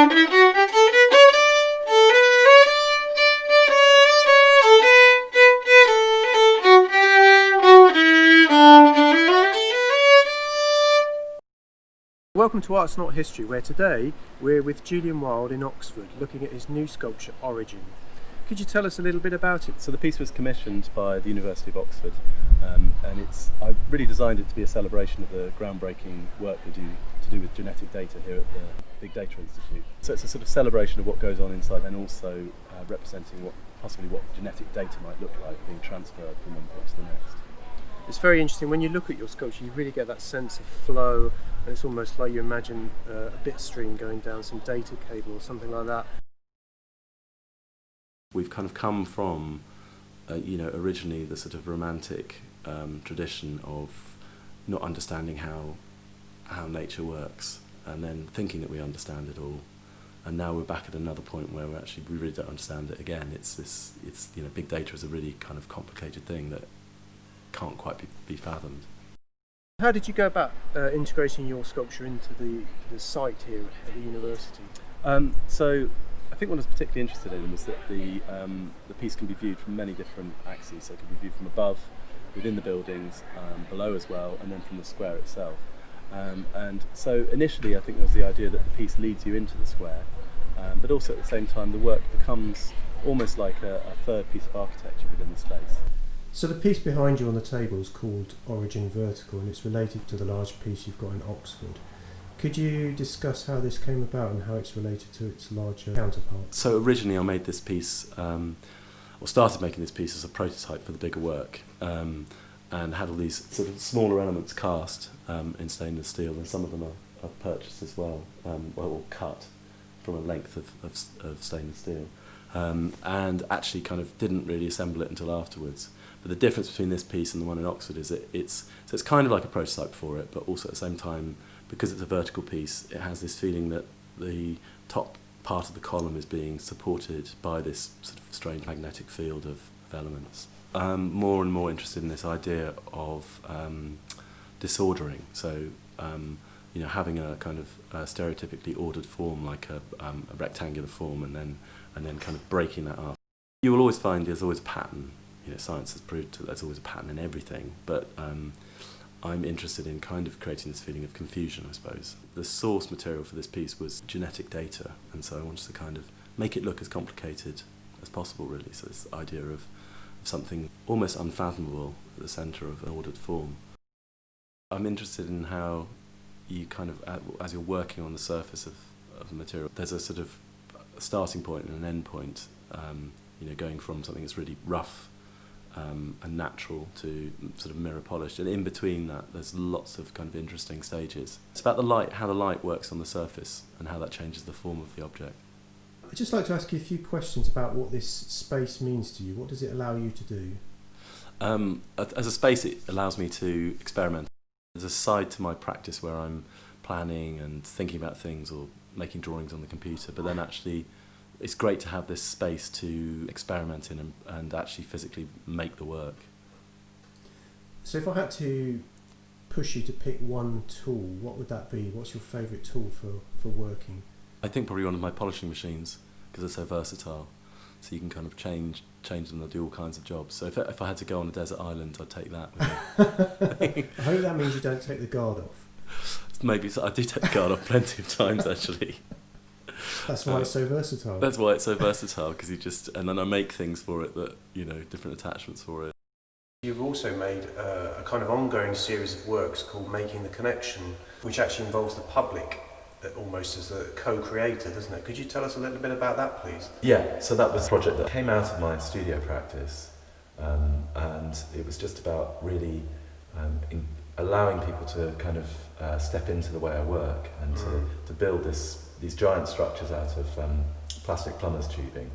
Welcome to Art's Not History, where today we're with Julian in Oxford looking at his new sculpture Origin. Could you tell us a little bit about it? So the piece was commissioned by the University of Oxford, and I really designed it to be a celebration of the groundbreaking work we do to do with genetic data here at the Big Data Institute. So it's a sort of celebration of what goes on inside, and also representing possibly what genetic data might look like being transferred from one point to the next. It's very interesting. When you look at your sculpture, you really get that sense of flow, and it's almost like you imagine a bit stream going down some data cable or something like that. We've kind of come from, originally the sort of romantic tradition of not understanding how nature works, and then thinking that we understand it all. And now we're back at another point where we really don't understand it again. Big data is a really kind of complicated thing that can't quite be fathomed. How did you go about integrating your sculpture into the site here at the university? So I think what I was particularly interested in was that the piece can be viewed from many different axes. So it can be viewed from above, within the buildings, below as well, and then from the square itself. And so initially I think there was the idea that the piece leads you into the square, but also at the same time the work becomes almost like a third piece of architecture within the space. So the piece behind you on the table is called Origin Vertical, and it's related to the large piece you've got in Oxford. Could you discuss how this came about and how it's related to its larger counterpart? So originally I made this piece, started making this piece as a prototype for the bigger work, and had all these sort of smaller elements cast in stainless steel, and some of them are purchased as well, or cut from a length of stainless steel, and actually kind of didn't really assemble it until afterwards. But the difference between this piece and the one in Oxford is that it's kind of like a prototype for it, but also at the same time, because it's a vertical piece, it has this feeling that the top part of the column is being supported by this sort of strange magnetic field of elements. I'm more and more interested in this idea of disordering. So, having a kind of stereotypically ordered form, like a rectangular form, and then kind of breaking that up. You will always find there's always a pattern. Science has proved that there's always a pattern in everything, but I'm interested in kind of creating this feeling of confusion, I suppose. The source material for this piece was genetic data, and so I wanted to kind of make it look as complicated as possible, really. So this idea of something almost unfathomable at the centre of an ordered form. I'm interested in how you kind of, as you're working on the surface of the material, there's a sort of starting point and an end point, going from something that's really rough and natural to sort of mirror polished, and in between that there's lots of kind of interesting stages. It's about the light, how the light works on the surface and how that changes the form of the object. I'd just like to ask you a few questions about what this space means to you. What does it allow you to do? As a space, it allows me to experiment. There's a side to my practice where I'm planning and thinking about things or making drawings on the computer, but then actually it's great to have this space to experiment in and actually physically make the work. So if I had to push you to pick one tool, what would that be? What's your favourite tool for working? I think probably one of my polishing machines, because they're so versatile. So you can kind of change them and do all kinds of jobs. So if I had to go on a desert island, I'd take that with me. I hope that means you don't take the guard off. Maybe so. I do take the guard off plenty of times, actually. That's why it's so versatile. That's why it's so versatile, because and then I make things for it that, different attachments for it. You've also made a kind of ongoing series of works called Making the Connection, which actually involves the public almost as a co-creator, doesn't it? Could you tell us a little bit about that, please? Yeah, so that was a project that came out of my studio practice, and it was just about really allowing people to kind of step into the way I work and to build these giant structures out of plastic plumber's tubing.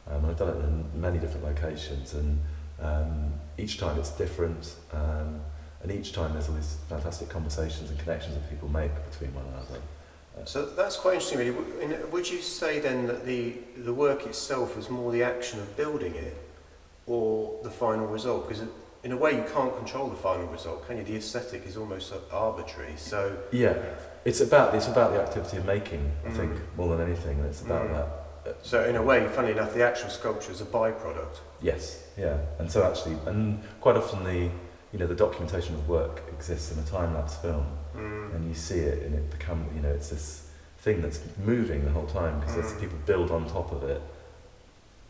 I've done it in many different locations, and each time it's different, and each time there's all these fantastic conversations and connections that people make between one another. So that's quite interesting, really. Would you say then that the work itself is more the action of building it, or the final result? Because in a way, you can't control the final result, can you? The aesthetic is almost arbitrary. So yeah, it's about the activity of making, I think, more than anything, and it's about that. So in a way, funnily enough, the actual sculpture is a byproduct. Yes, yeah, and so actually, and quite often the documentation of work exists in a time-lapse film, and you see it, and it becomes, it's this thing that's moving the whole time because people build on top of it.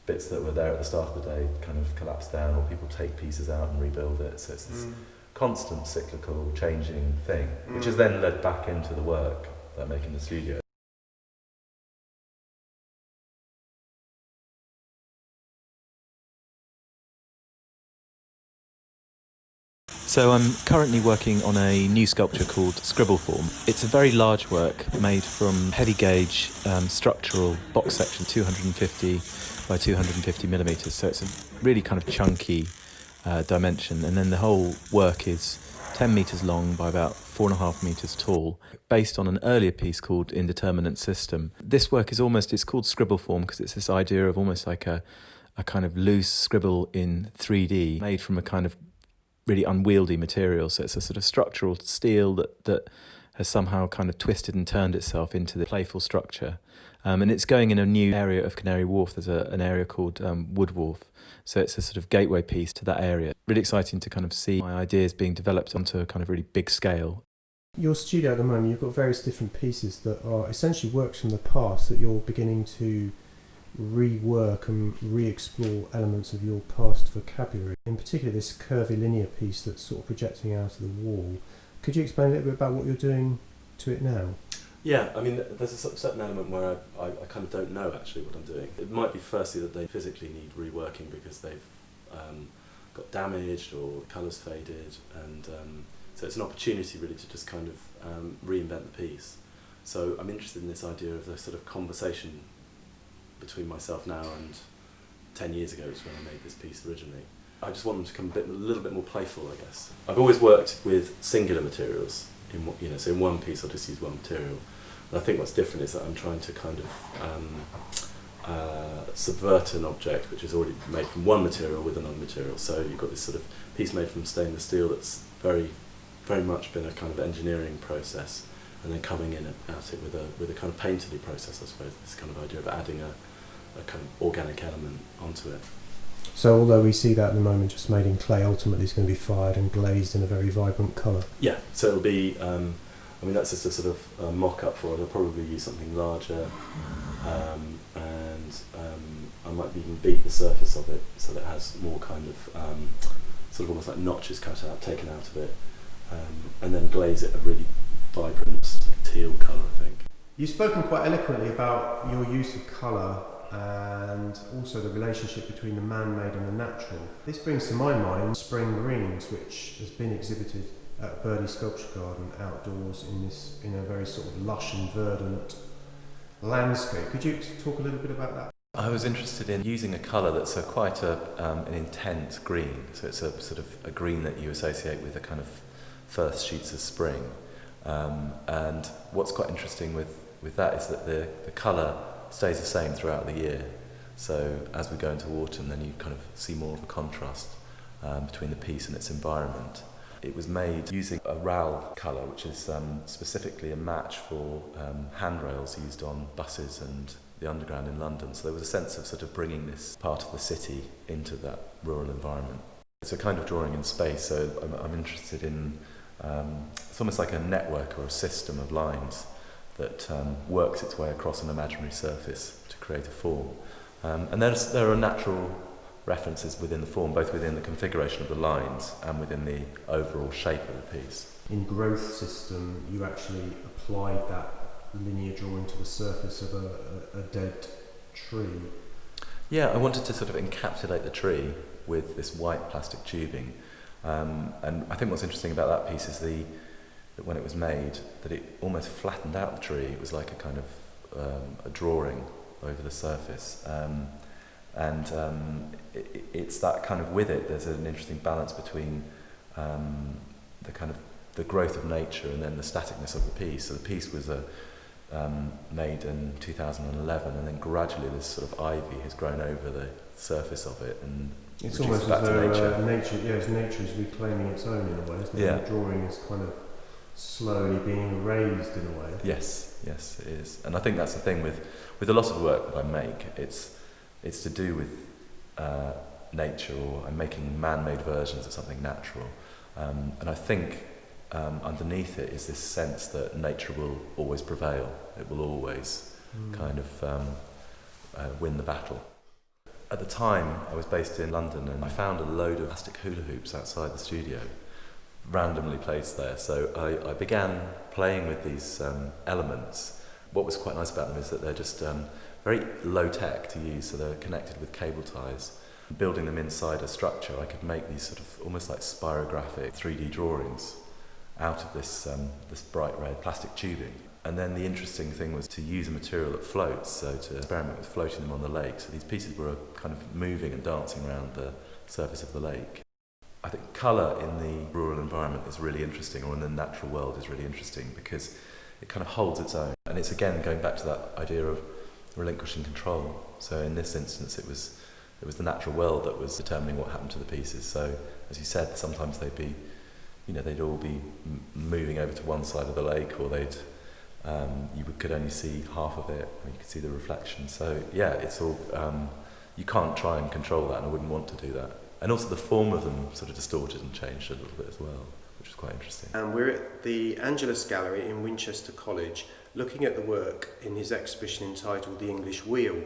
Bits that were there at the start of the day kind of collapse down, or people take pieces out and rebuild it. So it's this constant cyclical changing thing, which is then led back into the work that I make in the studio. So I'm currently working on a new sculpture called Scribble Form. It's a very large work made from heavy gauge structural box section, 250 by 250 millimeters. So it's a really kind of chunky dimension. And then the whole work is 10 meters long by about 4.5 meters tall, based on an earlier piece called Indeterminate System. This work is it's called Scribble Form because it's this idea of almost like a kind of loose scribble in 3D, made from a kind of really unwieldy material. So it's a sort of structural steel that has somehow kind of twisted and turned itself into the playful structure. And it's going in a new area of Canary Wharf. There's an area called Wood Wharf. So it's a sort of gateway piece to that area. Really exciting to kind of see my ideas being developed onto a kind of really big scale. Your studio at the moment, you've got various different pieces that are essentially works from the past that you're beginning to rework and re-explore elements of your past vocabulary. In particular, this curvy linear piece that's sort of projecting out of the wall. Could you explain a little bit about what you're doing to it now? Yeah, I mean, there's a certain element where I kind of don't know actually what I'm doing. It might be firstly that they physically need reworking because they've got damaged or the colours faded, and so it's an opportunity really to just kind of reinvent the piece. So I'm interested in this idea of the sort of conversation between myself now and 10 years ago, which is when I made this piece originally. I just want them to become a little bit more playful, I guess. I've always worked with singular materials. So in one piece I'll just use one material. And I think what's different is that I'm trying to kind of subvert an object which is already made from one material with another material. So you've got this sort of piece made from stainless steel that's very, very much been a kind of engineering process, and then coming in at it with a kind of painterly process, I suppose. This kind of idea of adding a kind of organic element onto it. So although we see that at the moment just made in clay, ultimately it's going to be fired and glazed in a very vibrant colour. Yeah, so it'll be, that's just a sort of mock-up for it. I'll probably use something larger, and I might even beat the surface of it so that it has more kind of, sort of almost like notches taken out of it, and then glaze it a really vibrant teal colour, I think. You've spoken quite eloquently about your use of colour and also the relationship between the man-made and the natural. This brings to my mind Spring Greens, which has been exhibited at Birdie Sculpture Garden outdoors in a very sort of lush and verdant landscape. Could you talk a little bit about that? I was interested in using a colour that's quite an intense green. So it's a sort of a green that you associate with the kind of first shoots of spring. And what's quite interesting with that is that the colour stays the same throughout the year. So as we go into autumn, then you kind of see more of a contrast between the piece and its environment. It was made using a RAL colour, which is specifically a match for handrails used on buses and the underground in London. So there was a sense of sort of bringing this part of the city into that rural environment. It's a kind of drawing in space, so I'm interested in, it's almost like a network or a system of lines that works its way across an imaginary surface to create a form. And there are natural references within the form, both within the configuration of the lines and within the overall shape of the piece. In Growth System, you actually applied that linear drawing to the surface of a dead tree. Yeah, I wanted to sort of encapsulate the tree with this white plastic tubing. And I think what's interesting about that piece is that when it was made, that it almost flattened out the tree. It was like a kind of a drawing over the surface. It's that kind of, with it, there's an interesting balance between the kind of the growth of nature and then the staticness of the piece. So the piece was made in 2011, and then gradually this sort of ivy has grown over the surface of it and It's reduce almost it back as to though nature. nature is reclaiming its own in a way, isn't it? Yeah. The drawing is kind of slowly being erased in a way. Yes, it is. And I think that's the thing with a lot of the work that I make. It's to do with nature, or I'm making man-made versions of something natural. And I think underneath it is this sense that nature will always prevail. It will always kind of win the battle. At the time, I was based in London, and I found a load of plastic hula hoops outside the studio, randomly placed there. So I began playing with these elements. What was quite nice about them is that they're just very low tech to use, so they're connected with cable ties. Building them inside a structure, I could make these sort of almost like spirographic 3D drawings out of this bright red plastic tubing. And then the interesting thing was to use a material that floats, so to experiment with floating them on the lake. So these pieces were kind of moving and dancing around the surface of the lake. I think colour in the rural environment is really interesting, or in the natural world is really interesting, because it kind of holds its own. And it's again going back to that idea of relinquishing control. So in this instance, it was the natural world that was determining what happened to the pieces. So as you said, sometimes they'd all be moving over to one side of the lake, or you could only see half of it, or you could see the reflection. So yeah, it's all, you can't try and control that, and I wouldn't want to do that. And also the form of them sort of distorted and changed a little bit as well, which was quite interesting. And we're at the Angelus Gallery in Winchester College, looking at the work in his exhibition entitled The English Wheel.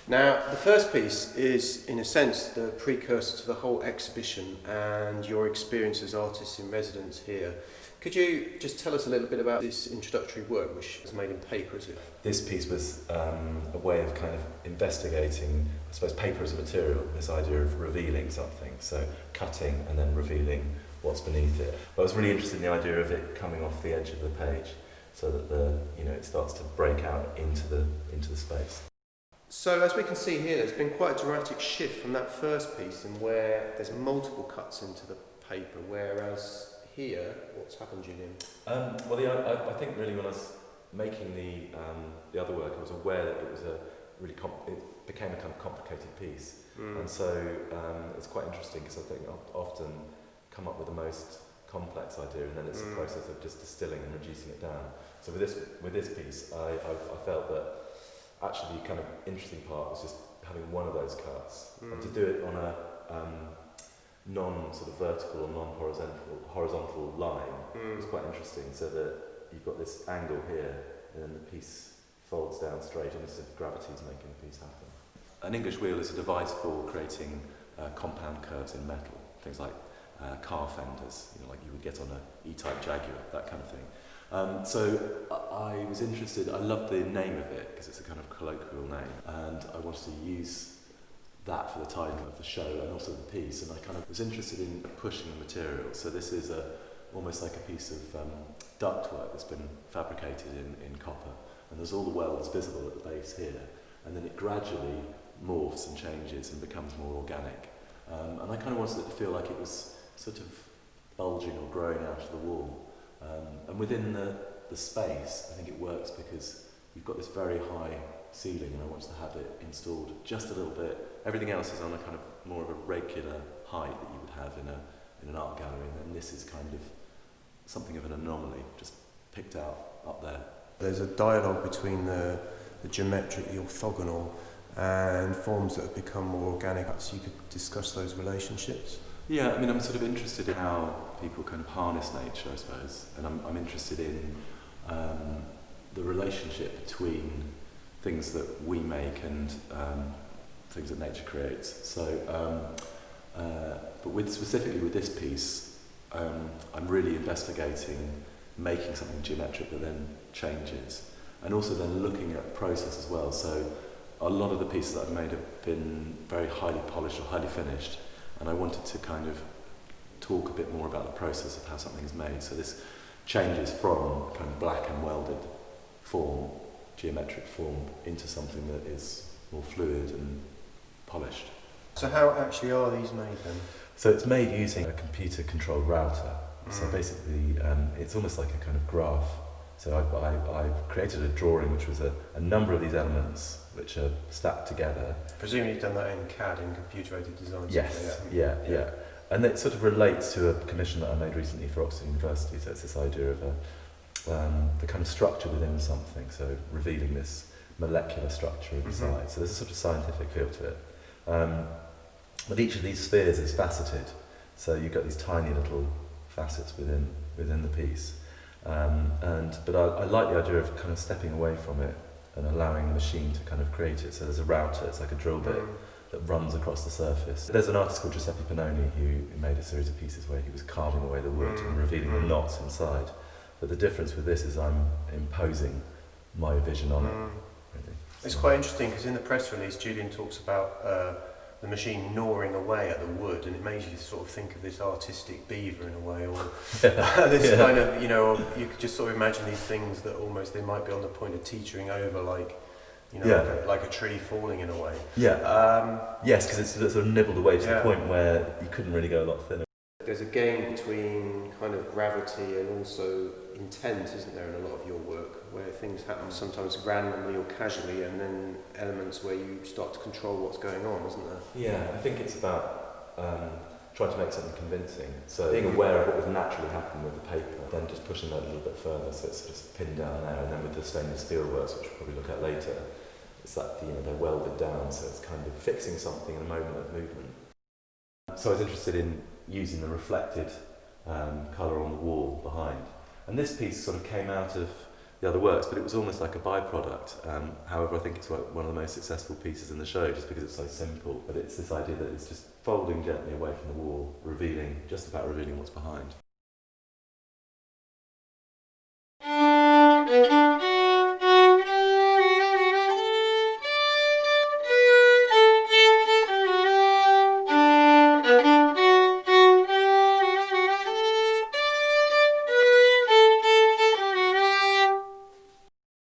Now, the first piece is, in a sense, the precursor to the whole exhibition and your experience as artists in residence here. Could you just tell us a little bit about this introductory work, which was made in paper, is it? This piece was a way of kind of investigating, I suppose, paper as a material, this idea of revealing something, so cutting and then revealing what's beneath it. But I was really interested in the idea of it coming off the edge of the page, so that it starts to break out into the space. So as we can see here, there's been quite a dramatic shift from that first piece, in where there's multiple cuts into the paper, whereas here, what's happened, Julian? I think really when I was making the other work, I was aware that it was it became a kind of complicated piece, and so it's quite interesting, because I think I've often come up with the most complex idea, and then it's a process of just distilling and reducing it down. So with this piece, I felt that actually the kind of interesting part was just having one of those cuts, and to do it on a non-sort of vertical or non-horizontal line was quite interesting, so that you've got this angle here, and then the piece folds down straight, and as if gravity is making the piece happen. An English wheel is a device for creating compound curves in metal, things like car fenders, like you would get on a E-type Jaguar, that kind of thing. So I was interested, I loved the name of it, because it's a kind of colloquial name, and I wanted to use that for the title of the show and also the piece, and I kind of was interested in pushing the material. So this is almost like a piece of ductwork that's been fabricated in copper, and there's all the welds visible at the base here, and then it gradually morphs and changes and becomes more organic. And I kind of wanted it to feel like it was sort of bulging or growing out of the wall. And within the space, I think it works because you've got this very high ceiling, and I wanted to have it installed just a little bit. Everything else is on a kind of more of a regular height that you would have in an art gallery, and then this is kind of something of an anomaly, just picked out up there. There's a dialogue between the geometric, the orthogonal, and forms that have become more organic, so you could discuss those relationships. Yeah, I mean, I'm sort of interested in how people kind of harness nature, I suppose, and I'm interested in the relationship between things that we make and things that nature creates. So, but specifically with this piece, I'm really investigating making something geometric that then changes, and also then looking at process as well. So a lot of the pieces that I've made have been very highly polished or highly finished, and I wanted to kind of talk a bit more about the process of how something is made. So this changes from kind of black and welded form, geometric form, into something that is more fluid and polished. So how actually are these made then? So it's made using a computer-controlled router. So basically, it's almost like a kind of graph So I created a drawing which was a number of these elements which are stacked together. Presumably you've done that in CAD, in computer-aided design. Yes, yeah. And it sort of relates to a commission that I made recently for Oxford University. So it's this idea of the kind of structure within something, so revealing this molecular structure inside. So there's a sort of scientific feel to it. But each of these spheres is faceted, so you've got these tiny little facets within the piece. But I like the idea of kind of stepping away from it and allowing the machine to kind of create it. So there's a router, it's like a drill bit that runs across the surface. There's an artist called Giuseppe Panoni who made a series of pieces where he was carving away the wood and revealing the knots inside. But the difference with this is I'm imposing my vision on it. Really. It's quite interesting because in the press release, Julian talks about the machine gnawing away at the wood, and it makes you sort of think of this artistic beaver in a way, or this kind of, you know, you could just sort of imagine these things that almost they might be on the point of teetering over, like, you know, like a tree falling in a way. Yes, because it's sort of nibbled away to the point where you couldn't really go a lot thinner. There's a game between kind of gravity and also intent, isn't there, in a lot of your work, where things happen sometimes randomly or casually, and then elements where you start to control what's going on, isn't there? Yeah, I think it's about trying to make something convincing. So being aware of what would naturally happen with the paper, then just pushing that a little bit further, so it's sort of pinned down there, and then with the stainless steel works, which we'll probably look at later, it's that, you know, they're welded down, so it's kind of fixing something in a moment of movement. So I was interested in using the reflected colour on the wall behind. And this piece sort of came out of the other works, but it was almost like a byproduct. However, I think it's one of the most successful pieces in the show, just because it's so simple. But it's this idea that it's just folding gently away from the wall, just about revealing what's behind.